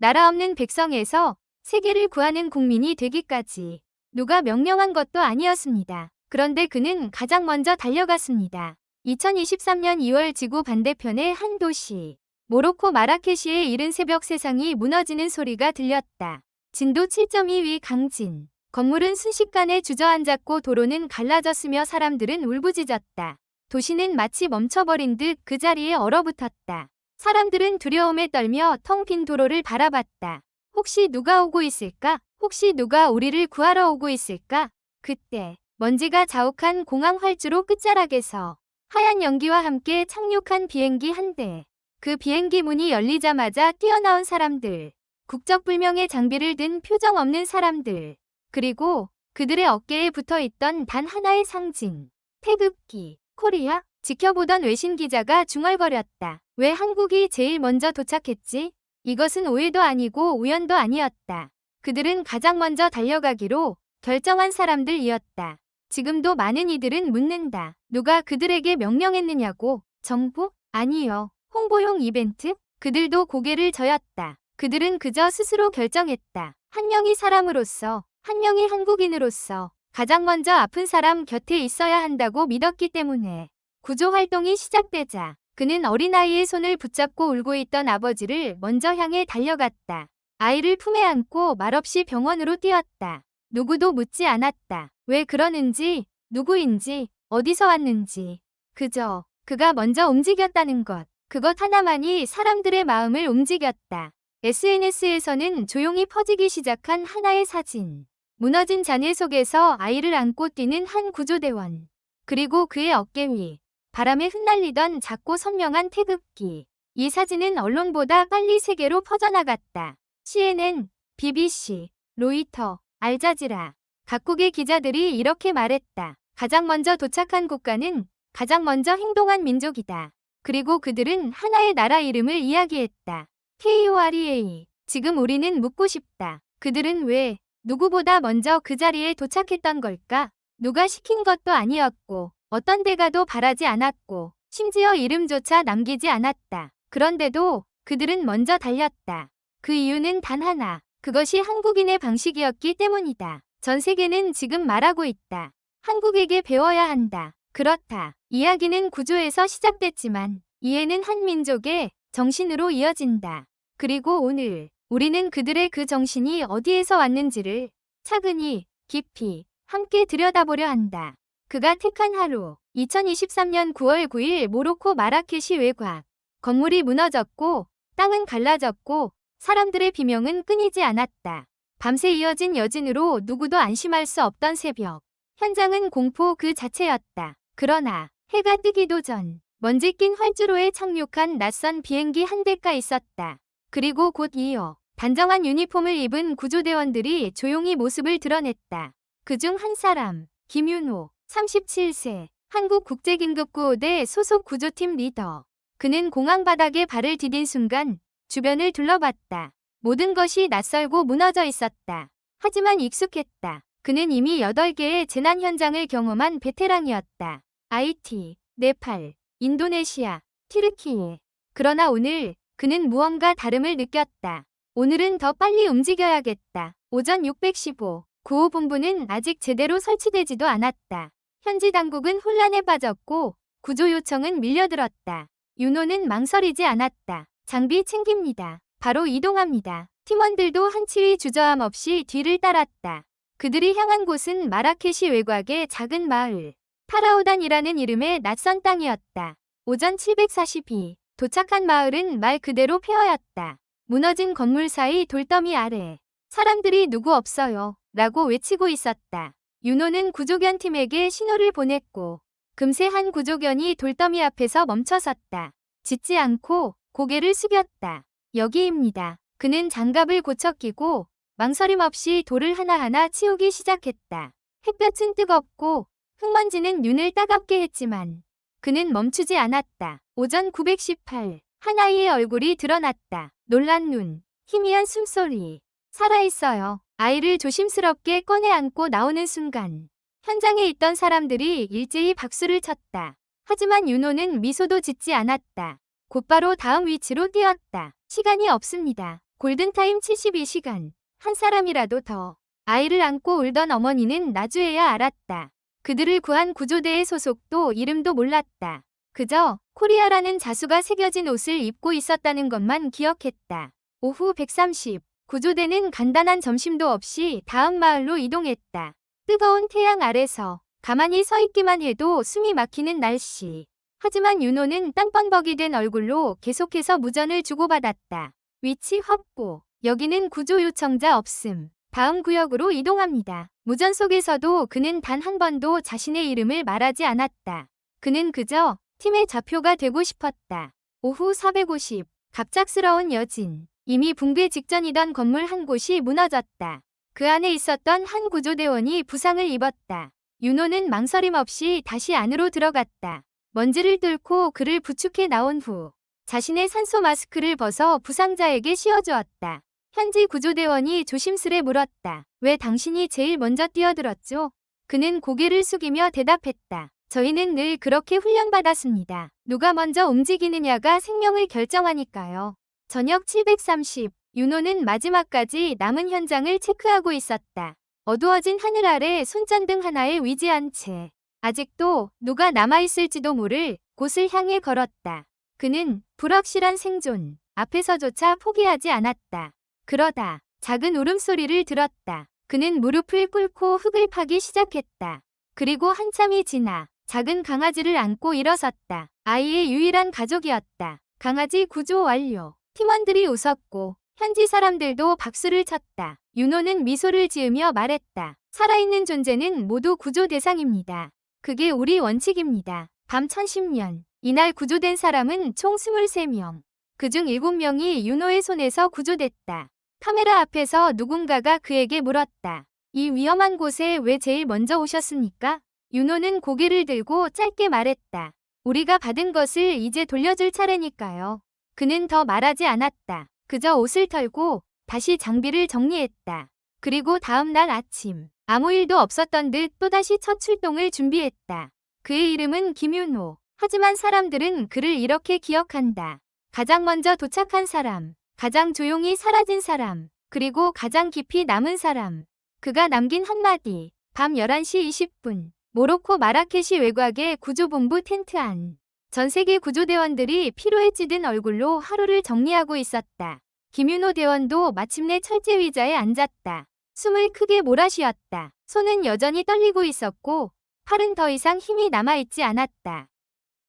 나라 없는 백성에서 세계를 구하는 국민이 되기까지 누가 명령한 것도 아니었습니다. 그런데 그는 가장 먼저 달려갔습니다. 2023년 2월 지구 반대편의 한 도시 모로코 마라케시에 이른 새벽 세상이 무너지는 소리가 들렸다. 진도 7.2위 강진. 건물은 순식간에 주저앉았고 도로는 갈라졌으며 사람들은 울부짖었다. 도시는 마치 멈춰버린 듯 그 자리에 얼어붙었다. 사람들은 두려움에 떨며 텅 빈 도로를 바라봤다. 혹시 누가 오고 있을까? 혹시 누가 우리를 구하러 오고 있을까? 그때 먼지가 자욱한 공항 활주로 끝자락에서 하얀 연기와 함께 착륙한 비행기 한 대. 그 비행기 문이 열리자마자 뛰어나온 사람들. 국적불명의 장비를 든 표정 없는 사람들. 그리고 그들의 어깨에 붙어있던 단 하나의 상징. 태극기. 코리아? 지켜보던 외신 기자가 중얼거렸다. 왜 한국이 제일 먼저 도착했지? 이것은 오해도 아니고 우연도 아니었다. 그들은 가장 먼저 달려가기로 결정한 사람들이었다. 지금도 많은 이들은 묻는다. 누가 그들에게 명령했느냐고. 정부? 아니요. 홍보용 이벤트? 그들도 고개를 저었다. 그들은 그저 스스로 결정했다. 한 명의 사람으로서, 한 명의 한국인으로서 가장 먼저 아픈 사람 곁에 있어야 한다고 믿었기 때문에. 구조 활동이 시작되자 그는 어린아이의 손을 붙잡고 울고 있던 아버지를 먼저 향해 달려갔다. 아이를 품에 안고 말없이 병원으로 뛰었다. 누구도 묻지 않았다. 왜 그러는지, 누구인지, 어디서 왔는지. 그저 그가 먼저 움직였다는 것. 그것 하나만이 사람들의 마음을 움직였다. SNS에서는 조용히 퍼지기 시작한 하나의 사진. 무너진 잔해 속에서 아이를 안고 뛰는 한 구조대원. 그리고 그의 어깨 위. 바람에 흩날리던 작고 선명한 태극기. 이 사진은 언론보다 빨리 세계로 퍼져나갔다. CNN, BBC, 로이터, 알자지라. 각국의 기자들이 이렇게 말했다. 가장 먼저 도착한 국가는 가장 먼저 행동한 민족이다. 그리고 그들은 하나의 나라 이름을 이야기했다. KOREA. 지금 우리는 묻고 싶다. 그들은 왜, 누구보다 먼저 그 자리에 도착했던 걸까? 누가 시킨 것도 아니었고, 어떤 대가도 바라지 않았고, 심지어 이름조차 남기지 않았다. 그런데도 그들은 먼저 달렸다. 그 이유는 단 하나. 그것이 한국인의 방식이었기 때문이다. 전 세계는 지금 말하고 있다. 한국에게 배워야 한다. 그렇다. 이야기는 구조에서 시작됐지만 이해는 한 민족의 정신으로 이어진다. 그리고 오늘 우리는 그들의 그 정신이 어디에서 왔는지를 차근히 깊이 함께 들여다보려 한다. 그가 택한 하루 2023년 9월 9일 모로코 마라케시 외곽. 건물이 무너졌고 땅은 갈라졌고 사람들의 비명은 끊이지 않았다. 밤새 이어진 여진으로 누구도 안심할 수 없던 새벽. 현장은 공포 그 자체였다. 그러나 해가 뜨기도 전 먼지 낀 활주로에 착륙한 낯선 비행기 한 대가 있었다. 그리고 곧 이어 단정한 유니폼을 입은 구조대원들이 조용히 모습을 드러냈다. 그중 한 사람, 김윤호, 37세, 한국국제긴급구호대 소속 구조팀 리더. 그는 공항 바닥에 발을 디딘 순간 주변을 둘러봤다. 모든 것이 낯설고 무너져 있었다. 하지만 익숙했다. 그는 이미 8개의 재난 현장을 경험한 베테랑이었다. 하이티, 네팔, 인도네시아, 튀르키예. 그러나 오늘 그는 무언가 다름을 느꼈다. 오늘은 더 빨리 움직여야겠다. 오전 615. 구호본부는 아직 제대로 설치되지도 않았다. 현지 당국은 혼란에 빠졌고 구조 요청은 밀려들었다. 윤호는 망설이지 않았다. 장비 챙깁니다. 바로 이동합니다. 팀원들도 한치의 주저함 없이 뒤를 따랐다. 그들이 향한 곳은 마라케시 외곽의 작은 마을. 파라오단이라는 이름의 낯선 땅이었다. 오전 742. 도착한 마을은 말 그대로 폐허였다. 무너진 건물 사이 돌더미 아래. 사람들이 누구 없어요. 라고 외치고 있었다. 윤호는 구조견 팀에게 신호를 보냈고 금세 한 구조견이 돌더미 앞에서 멈춰섰다. 짖지 않고 고개를 숙였다. 여기입니다. 그는 장갑을 고쳐 끼고 망설임 없이 돌을 하나하나 치우기 시작했다. 햇볕은 뜨겁고 흙먼지는 눈을 따갑게 했지만 그는 멈추지 않았다. 오전 918. 한 아이의 얼굴이 드러났다. 놀란 눈, 희미한 숨소리. 살아있어요. 아이를 조심스럽게 꺼내 안고 나오는 순간 현장에 있던 사람들이 일제히 박수를 쳤다. 하지만 윤호는 미소도 짓지 않았다. 곧바로 다음 위치로 뛰었다. 시간이 없습니다. 골든타임 72시간. 한 사람이라도 더. 아이를 안고 울던 어머니는 나중에야 알았다. 그들을 구한 구조대의 소속도 이름도 몰랐다. 그저 코리아라는 자수가 새겨진 옷을 입고 있었다는 것만 기억했다. 오후 130. 구조대는 간단한 점심도 없이 다음 마을로 이동했다. 뜨거운 태양 아래서 가만히 서 있기만 해도 숨이 막히는 날씨. 하지만 윤호는 땅번벅이 된 얼굴로 계속해서 무전을 주고받았다. 위치 확보. 여기는 구조 요청자 없음. 다음 구역으로 이동합니다. 무전 속에서도 그는 단 한 번도 자신의 이름을 말하지 않았다. 그는 그저 팀의 좌표가 되고 싶었다. 오후 450. 갑작스러운 여진. 이미 붕괴 직전이던 건물 한 곳이 무너졌다. 그 안에 있었던 한 구조대원이 부상을 입었다. 윤호는 망설임 없이 다시 안으로 들어갔다. 먼지를 뚫고 그를 부축해 나온 후 자신의 산소 마스크를 벗어 부상자에게 씌워주었다. 현지 구조대원이 조심스레 물었다. 왜 당신이 제일 먼저 뛰어들었죠? 그는 고개를 숙이며 대답했다. 저희는 늘 그렇게 훈련받았습니다. 누가 먼저 움직이느냐가 생명을 결정하니까요. 저녁 730. 윤호는 마지막까지 남은 현장을 체크하고 있었다. 어두워진 하늘 아래 손전등 하나에 위지한 채 아직도 누가 남아있을지도 모를 곳을 향해 걸었다. 그는 불확실한 생존 앞에서조차 포기하지 않았다. 그러다 작은 울음소리를 들었다. 그는 무릎을 꿇고 흙을 파기 시작했다. 그리고 한참이 지나 작은 강아지를 안고 일어섰다. 아이의 유일한 가족이었다. 강아지 구조 완료. 팀원들이 웃었고 현지 사람들도 박수를 쳤다. 윤호는 미소를 지으며 말했다. 살아있는 존재는 모두 구조 대상입니다. 그게 우리 원칙입니다. 밤 1010년. 이날 구조된 사람은 총 23명. 그중 7명이 윤호의 손에서 구조됐다. 카메라 앞에서 누군가가 그에게 물었다. 이 위험한 곳에 왜 제일 먼저 오셨습니까? 윤호는 고개를 들고 짧게 말했다. 우리가 받은 것을 이제 돌려줄 차례니까요. 그는 더 말하지 않았다. 그저 옷을 털고 다시 장비를 정리했다. 그리고 다음 날 아침 아무 일도 없었던 듯 또다시 첫 출동을 준비했다. 그의 이름은 김윤호. 하지만 사람들은 그를 이렇게 기억한다. 가장 먼저 도착한 사람, 가장 조용히 사라진 사람, 그리고 가장 깊이 남은 사람. 그가 남긴 한마디. 밤 11시 20분. 모로코 마라케시 외곽의 구조본부 텐트 안. 전 세계 구조대원들이 피로에 찌든 얼굴로 하루를 정리하고 있었다. 김윤호 대원도 마침내 철제 의자에 앉았다. 숨을 크게 몰아쉬었다. 손은 여전히 떨리고 있었고 팔은 더 이상 힘이 남아있지 않았다.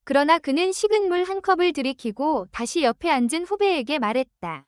그러나 그는 식은 물 한 컵을 들이키고 다시 옆에 앉은 후배에게 말했다.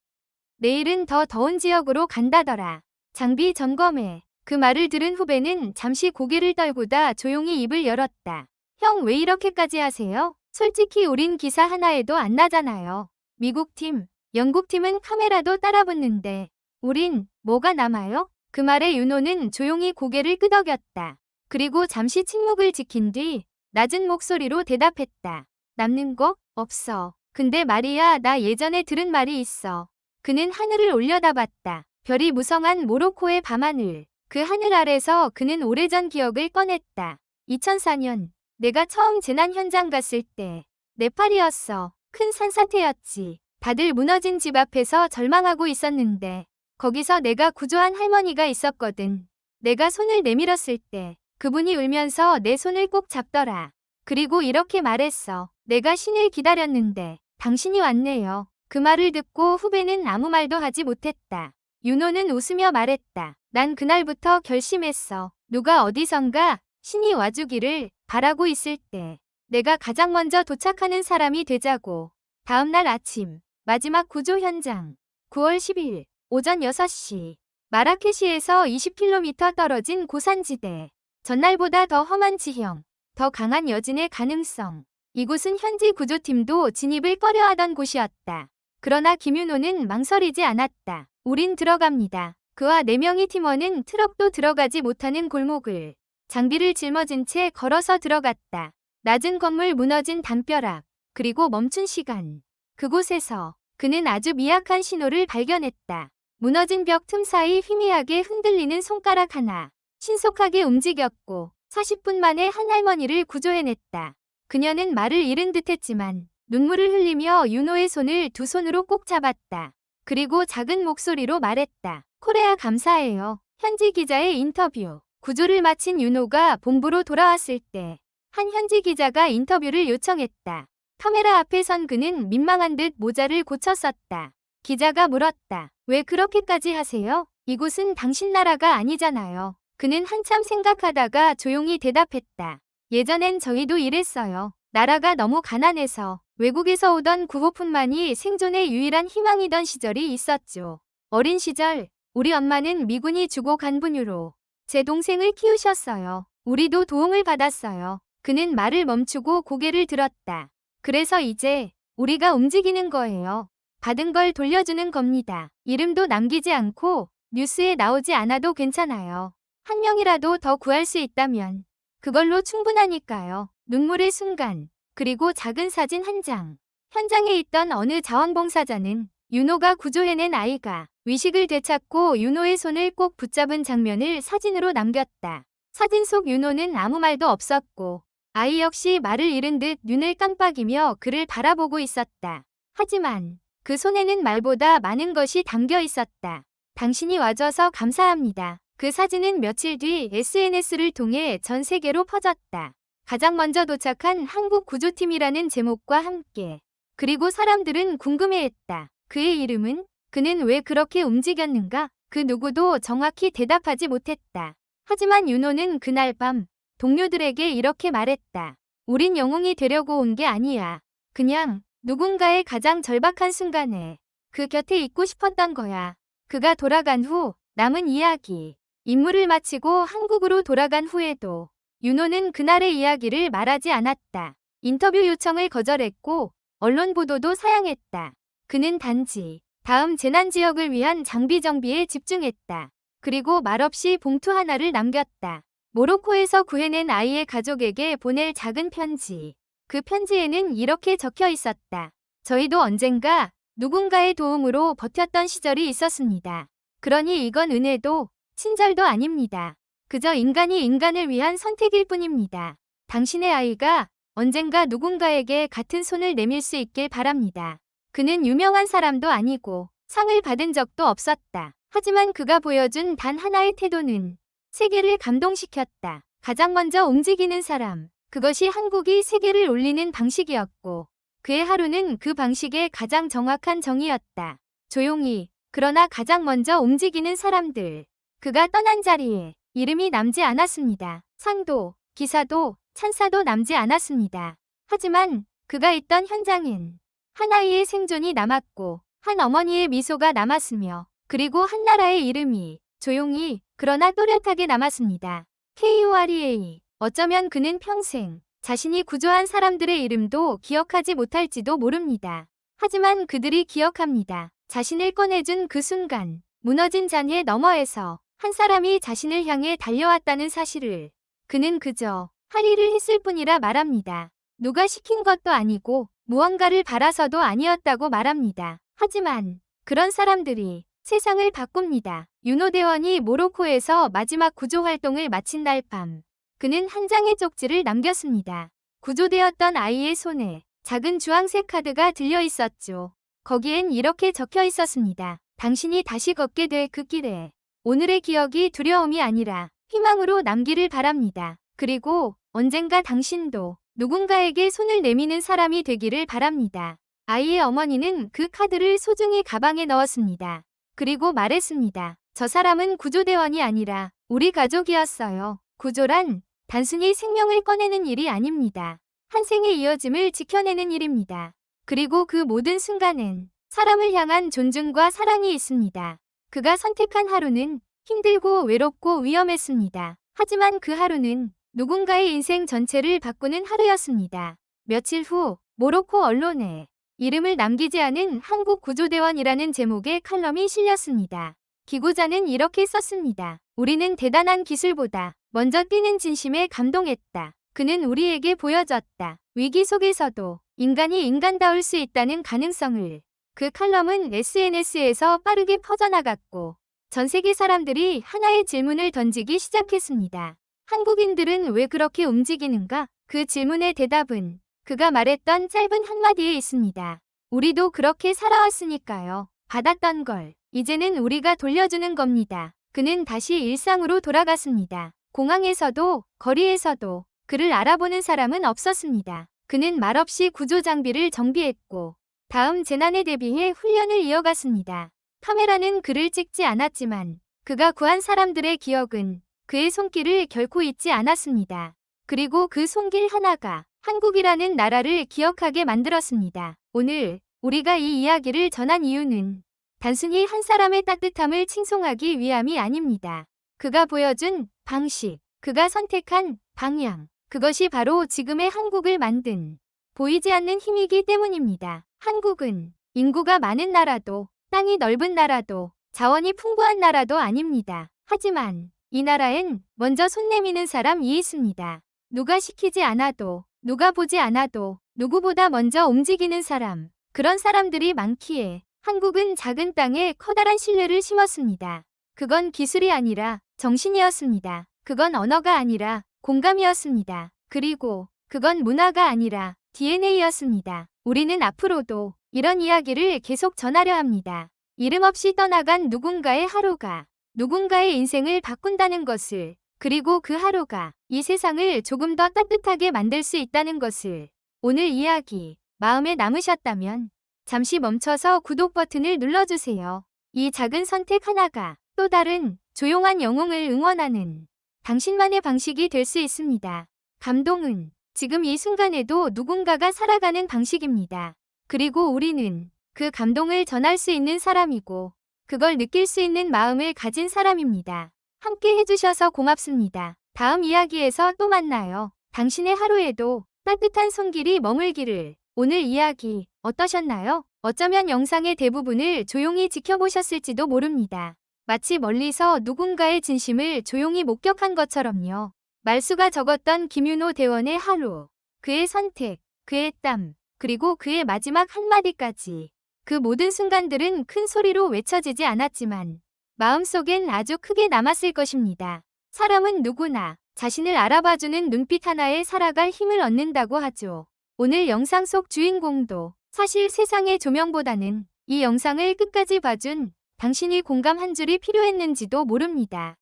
내일은 더 더운 지역으로 간다더라. 장비 점검해. 그 말을 들은 후배는 잠시 고개를 떨구다 조용히 입을 열었다. 형 왜 이렇게까지 하세요? 솔직히 우린 기사 하나에도 안 나잖아요. 미국 팀, 영국 팀은 카메라도 따라붙는데 우린 뭐가 남아요? 그 말에 윤호는 조용히 고개를 끄덕였다. 그리고 잠시 침묵을 지킨 뒤 낮은 목소리로 대답했다. 남는 거? 없어. 근데 말이야 나 예전에 들은 말이 있어. 그는 하늘을 올려다봤다. 별이 무성한 모로코의 밤하늘. 그 하늘 아래서 그는 오래전 기억을 꺼냈다. 2004년 내가 처음 재난 현장 갔을 때 네팔이었어. 큰 산사태였지. 다들 무너진 집 앞에서 절망하고 있었는데 거기서 내가 구조한 할머니가 있었거든. 내가 손을 내밀었을 때 그분이 울면서 내 손을 꼭 잡더라. 그리고 이렇게 말했어. 내가 신을 기다렸는데 당신이 왔네요. 그 말을 듣고 후배는 아무 말도 하지 못했다. 윤호는 웃으며 말했다. 난 그날부터 결심했어. 누가 어디선가 신이 와주기를 바라고 있을 때 내가 가장 먼저 도착하는 사람이 되자고. 다음 날 아침 마지막 구조 현장 9월 10일 오전 6시 마라케시에서 20km 떨어진 고산지대. 전날보다 더 험한 지형, 더 강한 여진의 가능성. 이곳은 현지 구조팀도 진입을 꺼려하던 곳이었다. 그러나 김윤호는 망설이지 않았다. 우린 들어갑니다. 그와 4명의 팀원은 트럭도 들어가지 못하는 골목을 장비를 짊어진 채 걸어서 들어갔다. 낮은 건물 무너진 담벼락, 그리고 멈춘 시간. 그곳에서 그는 아주 미약한 신호를 발견했다. 무너진 벽 틈 사이 희미하게 흔들리는 손가락 하나. 신속하게 움직였고 40분 만에 한 할머니를 구조해냈다. 그녀는 말을 잃은 듯했지만 눈물을 흘리며 윤호의 손을 두 손으로 꼭 잡았다. 그리고 작은 목소리로 말했다. 코레아 감사해요. 현지 기자의 인터뷰. 구조를 마친 윤호가 본부로 돌아왔을 때 한 현지 기자가 인터뷰를 요청했다. 카메라 앞에 선 그는 민망한 듯 모자를 고쳐 썼다. 기자가 물었다. 왜 그렇게까지 하세요? 이곳은 당신 나라가 아니잖아요. 그는 한참 생각하다가 조용히 대답했다. 예전엔 저희도 이랬어요. 나라가 너무 가난해서 외국에서 오던 구호품만이 생존의 유일한 희망이던 시절이 있었죠. 어린 시절 우리 엄마는 미군이 주고 간 분유로 제 동생을 키우셨어요. 우리도 도움을 받았어요. 그는 말을 멈추고 고개를 들었다. 그래서 이제 우리가 움직이는 거예요. 받은 걸 돌려주는 겁니다. 이름도 남기지 않고 뉴스에 나오지 않아도 괜찮아요. 한 명이라도 더 구할 수 있다면 그걸로 충분하니까요. 눈물의 순간, 그리고 작은 사진 한 장. 현장에 있던 어느 자원봉사자는 윤호가 구조해낸 아이가 위식을 되찾고 윤호의 손을 꼭 붙잡은 장면을 사진으로 남겼다. 사진 속 윤호는 아무 말도 없었고 아이 역시 말을 잃은 듯 눈을 깜빡이며 그를 바라보고 있었다. 하지만 그 손에는 말보다 많은 것이 담겨 있었다. 당신이 와줘서 감사합니다. 그 사진은 며칠 뒤 SNS를 통해 전 세계로 퍼졌다. 가장 먼저 도착한 한국 구조팀이라는 제목과 함께. 그리고 사람들은 궁금해했다. 그의 이름은? 그는 왜 그렇게 움직였는가? 그 누구도 정확히 대답하지 못했다. 하지만 윤호는 그날 밤 동료들에게 이렇게 말했다. 우린 영웅이 되려고 온 게 아니야. 그냥 누군가의 가장 절박한 순간에 그 곁에 있고 싶었던 거야. 그가 돌아간 후 남은 이야기. 임무를 마치고 한국으로 돌아간 후에도 윤호는 그날의 이야기를 말하지 않았다. 인터뷰 요청을 거절했고 언론 보도도 사양했다. 그는 단지 다음 재난 지역을 위한 장비 정비에 집중했다. 그리고 말없이 봉투 하나를 남겼다. 모로코에서 구해낸 아이의 가족에게 보낼 작은 편지. 그 편지에는 이렇게 적혀 있었다. 저희도 언젠가 누군가의 도움으로 버텼던 시절이 있었습니다. 그러니 이건 은혜도 친절도 아닙니다. 그저 인간이 인간을 위한 선택일 뿐입니다. 당신의 아이가 언젠가 누군가에게 같은 손을 내밀 수 있길 바랍니다. 그는 유명한 사람도 아니고 상을 받은 적도 없었다. 하지만 그가 보여준 단 하나의 태도는 세계를 감동시켰다. 가장 먼저 움직이는 사람. 그것이 한국이 세계를 울리는 방식이었고 그의 하루는 그 방식의 가장 정확한 정의였다. 조용히, 그러나 가장 먼저 움직이는 사람들. 그가 떠난 자리에 이름이 남지 않았습니다. 상도, 기사도, 찬사도 남지 않았습니다. 하지만 그가 있던 현장엔 한 아이의 생존이 남았고 한 어머니의 미소가 남았으며 그리고 한 나라의 이름이 조용히 그러나 또렷하게 남았습니다. KOREA. 어쩌면 그는 평생 자신이 구조한 사람들의 이름도 기억하지 못할지도 모릅니다. 하지만 그들이 기억합니다. 자신을 꺼내준 그 순간, 무너진 잔해 너머에서 한 사람이 자신을 향해 달려왔다는 사실을 그는 그저 할 일을 했을 뿐이라 말합니다. 누가 시킨 것도 아니고 무언가를 바라서도 아니었다고 말합니다. 하지만 그런 사람들이 세상을 바꿉니다. 윤호 대원이 모로코에서 마지막 구조 활동을 마친 날 밤, 그는 한 장의 쪽지를 남겼습니다. 구조되었던 아이의 손에 작은 주황색 카드가 들려 있었죠. 거기엔 이렇게 적혀 있었습니다. 당신이 다시 걷게 될 그 길에 오늘의 기억이 두려움이 아니라 희망으로 남기를 바랍니다. 그리고 언젠가 당신도 누군가에게 손을 내미는 사람이 되기를 바랍니다. 아이의 어머니는 그 카드를 소중히 가방에 넣었습니다. 그리고 말했습니다. 저 사람은 구조대원이 아니라 우리 가족이었어요. 구조란 단순히 생명을 꺼내는 일이 아닙니다. 한 생의 이어짐을 지켜내는 일입니다. 그리고 그 모든 순간엔 사람을 향한 존중과 사랑이 있습니다. 그가 선택한 하루는 힘들고 외롭고 위험했습니다. 하지만 그 하루는 누군가의 인생 전체를 바꾸는 하루였습니다. 며칠 후 모로코 언론에 이름을 남기지 않은 한국 구조대원이라는 제목의 칼럼이 실렸습니다. 기고자는 이렇게 썼습니다. 우리는 대단한 기술보다 먼저 뛰는 진심에 감동했다. 그는 우리에게 보여줬다. 위기 속에서도 인간이 인간다울 수 있다는 가능성을. 그 칼럼은 SNS에서 빠르게 퍼져나갔고 전 세계 사람들이 하나의 질문을 던지기 시작했습니다. 한국인들은 왜 그렇게 움직이는가? 그 질문의 대답은 그가 말했던 짧은 한마디에 있습니다. 우리도 그렇게 살아왔으니까요. 받았던 걸 이제는 우리가 돌려주는 겁니다. 그는 다시 일상으로 돌아갔습니다. 공항에서도 거리에서도 그를 알아보는 사람은 없었습니다. 그는 말없이 구조 장비를 정비했고 다음 재난에 대비해 훈련을 이어갔습니다. 카메라는 그를 찍지 않았지만 그가 구한 사람들의 기억은 그의 손길을 결코 잊지 않았습니다. 그리고 그 손길 하나가 한국이라는 나라를 기억하게 만들었습니다. 오늘 우리가 이 이야기를 전한 이유는 단순히 한 사람의 따뜻함을 칭송하기 위함이 아닙니다. 그가 보여준 방식, 그가 선택한 방향, 그것이 바로 지금의 한국을 만든 보이지 않는 힘이기 때문입니다. 한국은 인구가 많은 나라도 땅이 넓은 나라도 자원이 풍부한 나라도 아닙니다. 하지만 이 나라엔 먼저 손 내미는 사람이 있습니다. 누가 시키지 않아도 누가 보지 않아도 누구보다 먼저 움직이는 사람. 그런 사람들이 많기에 한국은 작은 땅에 커다란 신뢰를 심었습니다. 그건 기술이 아니라 정신이었습니다. 그건 언어가 아니라 공감이었습니다. 그리고 그건 문화가 아니라 DNA였습니다. 우리는 앞으로도 이런 이야기를 계속 전하려 합니다. 이름 없이 떠나간 누군가의 하루가 누군가의 인생을 바꾼다는 것을, 그리고 그 하루가 이 세상을 조금 더 따뜻하게 만들 수 있다는 것을. 오늘 이야기 마음에 남으셨다면 잠시 멈춰서 구독 버튼을 눌러주세요. 이 작은 선택 하나가 또 다른 조용한 영웅을 응원하는 당신만의 방식이 될 수 있습니다. 감동은 지금 이 순간에도 누군가가 살아가는 방식입니다. 그리고 우리는 그 감동을 전할 수 있는 사람이고 그걸 느낄 수 있는 마음을 가진 사람입니다. 함께 해주셔서 고맙습니다. 다음 이야기에서 또 만나요. 당신의 하루에도 따뜻한 손길이 머물기를. 오늘 이야기 어떠셨나요? 어쩌면 영상의 대부분을 조용히 지켜보셨을지도 모릅니다. 마치 멀리서 누군가의 진심을 조용히 목격한 것처럼요. 말수가 적었던 김윤호 대원의 하루, 그의 선택, 그의 땀, 그리고 그의 마지막 한마디까지. 그 모든 순간들은 큰 소리로 외쳐지지 않았지만 마음속엔 아주 크게 남았을 것입니다. 사람은 누구나 자신을 알아봐주는 눈빛 하나에 살아갈 힘을 얻는다고 하죠. 오늘 영상 속 주인공도 사실 세상의 조명보다는 이 영상을 끝까지 봐준 당신이 공감 한 줄이 필요했는지도 모릅니다.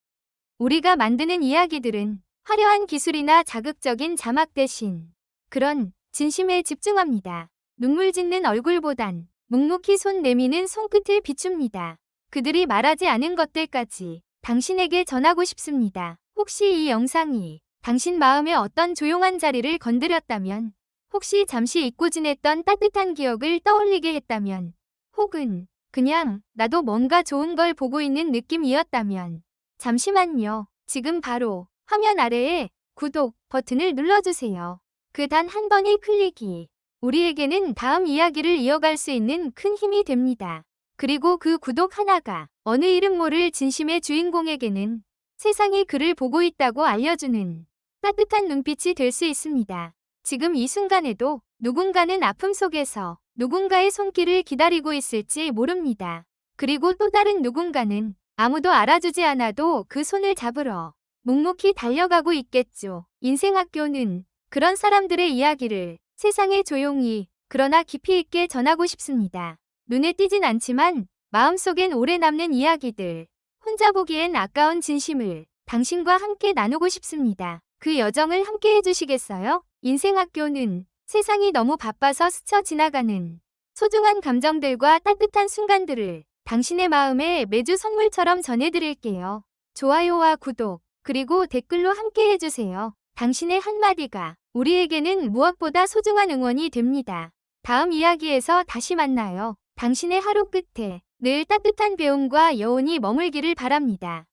우리가 만드는 이야기들은 화려한 기술이나 자극적인 자막 대신 그런 진심에 집중합니다. 눈물 짓는 얼굴보단 묵묵히 손 내미는 손끝을 비춥니다. 그들이 말하지 않은 것들까지 당신에게 전하고 싶습니다. 혹시 이 영상이 당신 마음의 어떤 조용한 자리를 건드렸다면, 혹시 잠시 잊고 지냈던 따뜻한 기억을 떠올리게 했다면, 혹은 그냥 나도 뭔가 좋은 걸 보고 있는 느낌이었다면, 잠시만요. 지금 바로 화면 아래에 구독 버튼을 눌러주세요. 그 단 한 번의 클릭이 우리에게는 다음 이야기를 이어갈 수 있는 큰 힘이 됩니다. 그리고 그 구독 하나가 어느 이름 모를 진심의 주인공에게는 세상이 그를 보고 있다고 알려주는 따뜻한 눈빛이 될 수 있습니다. 지금 이 순간에도 누군가는 아픔 속에서 누군가의 손길을 기다리고 있을지 모릅니다. 그리고 또 다른 누군가는 아무도 알아주지 않아도 그 손을 잡으러 묵묵히 달려가고 있겠죠. 인생학교는 그런 사람들의 이야기를 세상에 조용히 그러나 깊이 있게 전하고 싶습니다. 눈에 띄진 않지만 마음속엔 오래 남는 이야기들, 혼자 보기엔 아까운 진심을 당신과 함께 나누고 싶습니다. 그 여정을 함께 해주시겠어요? 인생학교는 세상이 너무 바빠서 스쳐 지나가는 소중한 감정들과 따뜻한 순간들을 당신의 마음에 매주 선물처럼 전해드릴게요. 좋아요와 구독, 그리고 댓글로 함께 해주세요. 당신의 한마디가 우리에게는 무엇보다 소중한 응원이 됩니다. 다음 이야기에서 다시 만나요. 당신의 하루 끝에 늘 따뜻한 배움과 여운이 머물기를 바랍니다.